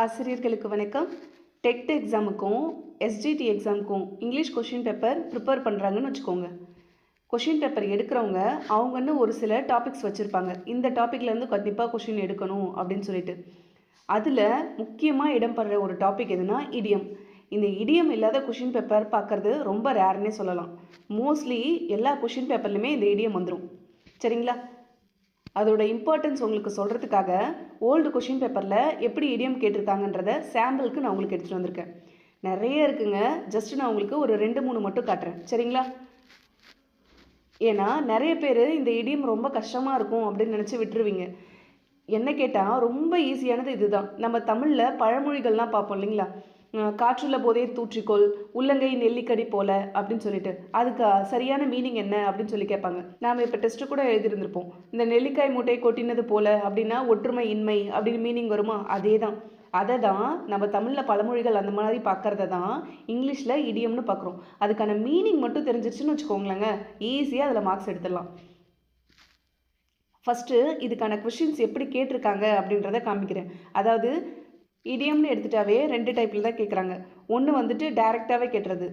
ஆசிரியர்களுக்கு வணக்கம். டெட் எக்ஸாமுக்கும் எஸ்ஜிடி எக்ஸாமுக்கும் இங்கிலீஷ் கொஷின் பேப்பர் ப்ரிப்பேர் பண்ணுறாங்கன்னு வச்சுக்கோங்க. கொஷின் பேப்பர் எடுக்கிறவங்க அவங்கன்னு ஒரு சில டாபிக்ஸ் வச்சுருப்பாங்க. இந்த டாப்பிக்லேருந்து கண்டிப்பாக கொஷின் எடுக்கணும் அப்படின்னு சொல்லிட்டு. அதில் முக்கியமாக இடம்பெற ஒரு டாபிக் எதுனா இடியம். இந்த இடியம் இல்லாத கொஷின் பேப்பர் பார்க்குறது ரொம்ப ரேர்னே சொல்லலாம். மோஸ்ட்லி எல்லா கொஷின் பேப்பர்லையுமே இந்த இடியம் வந்துடும். சரிங்களா? அதோட இம்பார்ட்டன்ஸ் உங்களுக்கு சொல்கிறதுக்காக ஓல்டு கொஷின் பேப்பரில் எப்படி இடியம் கேட்டிருக்காங்கன்றத சாம்பிளுக்கு நான் உங்களுக்கு எடுத்துகிட்டு வந்திருக்கேன். நிறைய இருக்குங்க. ஜஸ்ட் நான் உங்களுக்கு ஒரு 2-3 மட்டும் காட்டுறேன். சரிங்களா? ஏன்னா நிறைய பேர் இந்த இடியம் ரொம்ப கஷ்டமாக இருக்கும் அப்படின்னு நினச்சி விட்டுருவீங்க. என்ன கேட்டால் ரொம்ப ஈஸியானது இதுதான். நம்ம தமிழில் பழமொழிகள்லாம் பார்ப்போம் இல்லைங்களா? காற்றுள்ள போதே தூற்றிக்கொள், உள்ளங்கை நெல்லிக்கடி போல அப்படின்னு சொல்லிட்டு, அதுக்கு சரியான மீனிங் என்ன அப்படின்னு சொல்லி கேட்பாங்க. நாம் இப்போ டெஸ்ட்டு கூட எழுதியிருந்திருப்போம். இந்த நெல்லிக்காய் மூட்டை கொட்டினது போல அப்படின்னா ஒற்றுமை இன்மை அப்படின்னு மீனிங் வருமா? அதே தான். அதை தான் நம்ம தமிழில் பழமொழிகள் அந்த மாதிரி பார்க்குறத தான் இங்கிலீஷில் இடியம்னு பார்க்குறோம். அதுக்கான மீனிங் மட்டும் தெரிஞ்சிருச்சுன்னு வச்சுக்கோங்களேங்க, ஈஸியாக அதில் மார்க்ஸ் எடுத்துடலாம். ஃபஸ்ட்டு இதுக்கான கொஷின்ஸ் எப்படி கேட்டிருக்காங்க அப்படின்றத காமிக்கிறேன். அதாவது இடியம்னு எடுத்துட்டாவே 2 டைப்பில் தான் கேட்குறாங்க. ஒன்று வந்துட்டு டைரெக்டாகவே கேட்டுறது.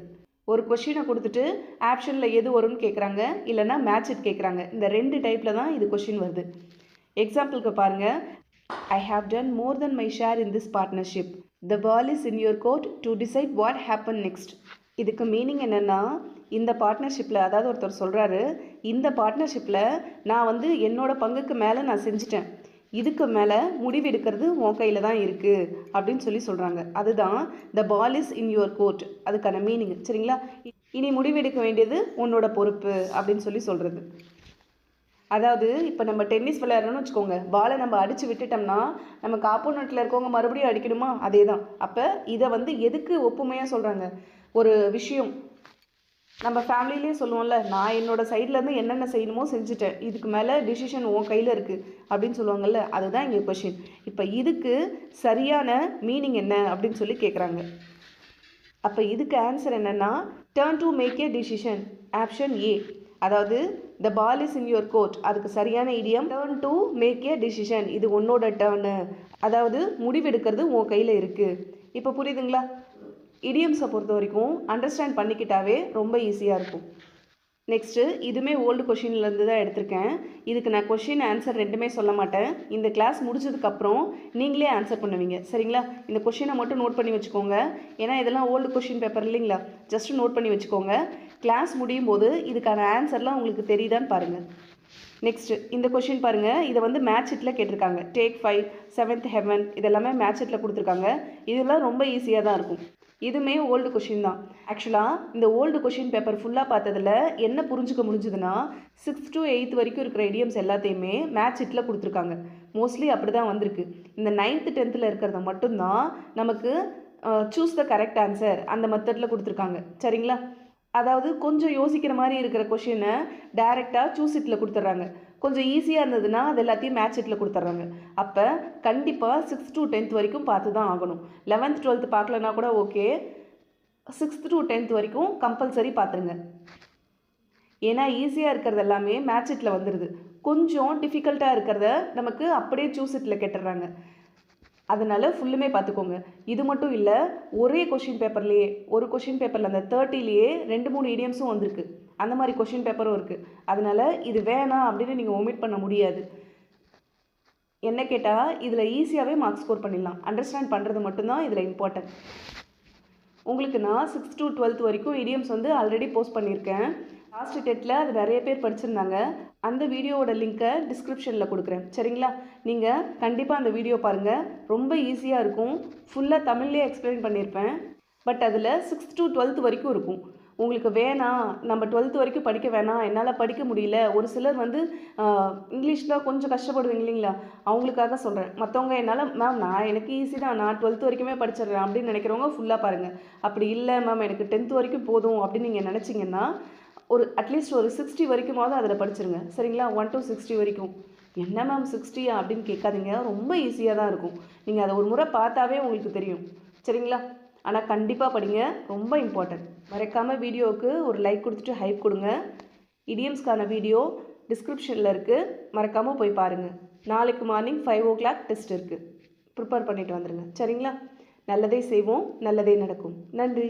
ஒரு கொஷினை கொடுத்துட்டு ஆப்ஷனில் எது வரும்னு கேட்குறாங்க, இல்லைனா மேட்ச் இட் கேட்குறாங்க. இந்த 2 டைப்பில் தான் இது கொஷின் வருது. எக்ஸாம்பிளுக்கு பாருங்கள். I have done more than my share in this partnership. The ball is in your court to decide what happen next. இதுக்கு மீனிங் என்னென்னா, இந்த பார்ட்னர்ஷிப்பில், அதாவது ஒருத்தர் சொல்கிறாரு, இந்த பார்ட்னர்ஷிப்பில் நான் என்னோட பங்குக்கு மேலே நான் செஞ்சிட்டேன், இதுக்கு மேலே முடிவு எடுக்கிறது உன் கையில் தான் இருக்குது அப்படின்னு சொல்கிறாங்க. அதுதான் த ball is in your court, அதுக்கான மீனிங். சரிங்களா? இனி முடிவெடுக்க வேண்டியது உன்னோட பொறுப்பு அப்படின்னு சொல்கிறது. அதாவது இப்போ நம்ம டென்னிஸ் விளையாடுறோன்னு வச்சுக்கோங்க. பாலை நம்ம அடித்து விட்டுட்டோம்னா நமக்கு ஆப்போனண்ட்டில் இருக்கவங்க மறுபடியும் அடிக்கணுமா? அதே தான். அப்போ இதை எதுக்கு ஒப்புமையாக சொல்கிறாங்க? ஒரு விஷயம் நம்ம ஃபேமிலியிலே சொல்லுவோம்ல, நான் என்னோடய சைட்லேருந்து என்னென்ன செய்யணுமோ செஞ்சுட்டேன், இதுக்கு மேலே டிசிஷன் உன் கையில் இருக்குது அப்படின்னு சொல்லுவாங்கள்ல, அதுதான் இங்கே கொஷின். இப்போ இதுக்கு சரியான மீனிங் என்ன அப்படின்னு சொல்லி கேட்குறாங்க. அப்போ இதுக்கு ஆன்சர் என்னென்னா, turn to make a decision, option A. அதாவது the ball is in your court, அதுக்கு சரியான idiom turn to make a decision. இது உன்னோட டர்னு, அதாவது முடிவெடுக்கிறது உன் கையில் இருக்குது. இப்போ புரியுதுங்களா? இடியம்ஸை பொறுத்த வரைக்கும் அண்டர்ஸ்டாண்ட் பண்ணிக்கிட்டாவே ரொம்ப ஈஸியாக இருக்கும். நெக்ஸ்ட்டு இதுவுமே ஓல்டு கொஷின்லேருந்து தான் எடுத்திருக்கேன். இதுக்கு நான் கொஷின் ஆன்சர் ரெண்டுமே சொல்ல மாட்டேன். இந்த கிளாஸ் முடிச்சதுக்கப்புறம் நீங்களே ஆன்சர் பண்ணுவீங்க. சரிங்களா? இந்த கொஷினை மட்டும் நோட் பண்ணி வச்சுக்கோங்க. ஏன்னா இதெல்லாம் ஓல்டு கொஷின் பேப்பர் இல்லைங்களா? ஜஸ்ட் நோட் பண்ணி வச்சுக்கோங்க. கிளாஸ் முடியும் போது இதுக்கான ஆன்சர்லாம் உங்களுக்கு தெரியுதான்னு பாருங்கள். நெக்ஸ்ட்டு இந்த கொஷின் பாருங்கள். இதை மேட்ச் இட்டில் கேட்டிருக்காங்க. டேக் 5, 7th ஹெவன், இதெல்லாமே மேட்ச் இட்டில் கொடுத்துருக்காங்க. இதெல்லாம் ரொம்ப ஈஸியாக தான் இருக்கும். இதுவுமே ஓல்டு கொஷின் தான். ஆக்சுவலாக இந்த ஓல்டு கொஷின் பேப்பர் ஃபுல்லாக பார்த்ததில் என்ன புரிஞ்சுக்க முடிஞ்சுதுன்னா, 6th to 8th வரைக்கும் இருக்கிற ஐடியம்ஸ் எல்லாத்தையுமே மேட்ச் இட்டில் கொடுத்துருக்காங்க. மோஸ்ட்லி அப்படி தான் வந்திருக்கு. இந்த 9th 10th இருக்கிறத மட்டும்தான் நமக்கு சூஸ் த கரெக்ட் ஆன்சர் அந்த மெத்தடில் கொடுத்துருக்காங்க. சரிங்களா? அதாவது கொஞ்சம் யோசிக்கிற மாதிரி இருக்கிற கொஷினை டைரெக்டாக சூஸ் இட்டில் கொடுத்துட்றாங்க. கொஞ்சம் ஈஸியாக இருந்ததுன்னா அது எல்லாத்தையும் மேட்ச் இட்டில் கொடுத்துட்றாங்க. அப்போ கண்டிப்பாக 6th to 10th வரைக்கும் பார்த்து தான் ஆகணும். 11th 12th பார்க்கலனா கூட ஓகே, 6th to 10th வரைக்கும் கம்பல்சரி பார்த்துருங்க. ஏன்னா ஈஸியாக இருக்கிறது எல்லாமே மேட்ச் இட்டில் வந்துடுது. கொஞ்சம் டிஃபிகல்ட்டாக இருக்கிறத நமக்கு அப்படியே சூஸ் இட்டில் கேட்டுடுறாங்க. அதனால் ஃபுல்லுமே பார்த்துக்கோங்க. இது மட்டும் இல்லை, ஒரே கொஷின் பேப்பர்லேயே, ஒரு கொஷின் பேப்பரில் அந்த 30லேயே 2-3 இடியம்ஸும் வந்திருக்கு. அந்த மாதிரி கொஷின் பேப்பரும் இருக்குது. அதனால் இது வேணாம் அப்படின்னு நீங்கள் ஒமிட் பண்ண முடியாது. என்ன கேட்டால் இதில் ஈஸியாகவே மார்க்ஸ் ஸ்கோர் பண்ணிடலாம். அண்டர்ஸ்டாண்ட் பண்ணுறது மட்டும்தான் இதில் இம்பார்ட்டன்ட். உங்களுக்கு நான் 6th to 12th வரைக்கும் இடியம்ஸ் ஆல்ரெடி போஸ்ட் பண்ணியிருக்கேன். லாஸ்ட் டெட்டில் அது நிறைய பேர் படிச்சிருந்தாங்க. அந்த வீடியோவோட லிங்க்கை டிஸ்கிரிப்ஷனில் கொடுக்குறேன். சரிங்களா? நீங்கள் கண்டிப்பாக அந்த வீடியோ பாருங்கள். ரொம்ப ஈஸியாக இருக்கும். ஃபுல்லாக தமிழ்லேயே எக்ஸ்பிளைன் பண்ணியிருப்பேன். பட் அதில் 6th to 12th வரைக்கும் இருக்கும். உங்களுக்கு வேணாம், நம்ம 12th வரைக்கும் படிக்க வேணாம், என்னால் படிக்க முடியல, ஒரு சிலர் இங்கிலீஷில் கொஞ்சம் கஷ்டப்படுவீங்க இல்லைங்களா? அவங்களுக்காக சொல்கிறேன். மற்றவங்க என்னால் மேம் எனக்கு ஈஸி தான், நான் 12th வரைக்குமே படிச்சிடுறேன் அப்படின்னு நினைக்கிறவங்க ஃபுல்லாக பாருங்கள். அப்படி இல்லை மேம் எனக்கு 10th வரைக்கும் போதும் அப்படின்னு நீங்கள் நினச்சிங்கன்னா அட்லீஸ்ட் ஒரு 60 வரைக்குமாவது அதில் படிச்சிருங்க. சரிங்களா? 1 to 60 வரைக்கும். என்ன மேம் 60யா அப்படின்னு கேட்காதீங்க. ரொம்ப ஈஸியாக தான் இருக்கும். நீங்கள் அதை ஒரு முறை பார்த்தாவே உங்களுக்கு தெரியும். சரிங்களா? ஆனால் கண்டிப்பாக படிங்க. ரொம்ப இம்பார்ட்டன்ட். மறக்காமல் வீடியோவுக்கு ஒரு லைக் கொடுத்துட்டு ஹைப் கொடுங்க. இடியம்ஸ்க்கான வீடியோ டிஸ்கிரிப்ஷனில் இருக்குது. மறக்காமல் போய் பாருங்கள். நாளைக்கு மார்னிங் 5 o'clock டெஸ்ட் இருக்குது. ப்ரிப்பேர் பண்ணிட்டு வந்துடுங்க. சரிங்களா? நல்லதே செய்வோம், நல்லதே நடக்கும். நன்றி.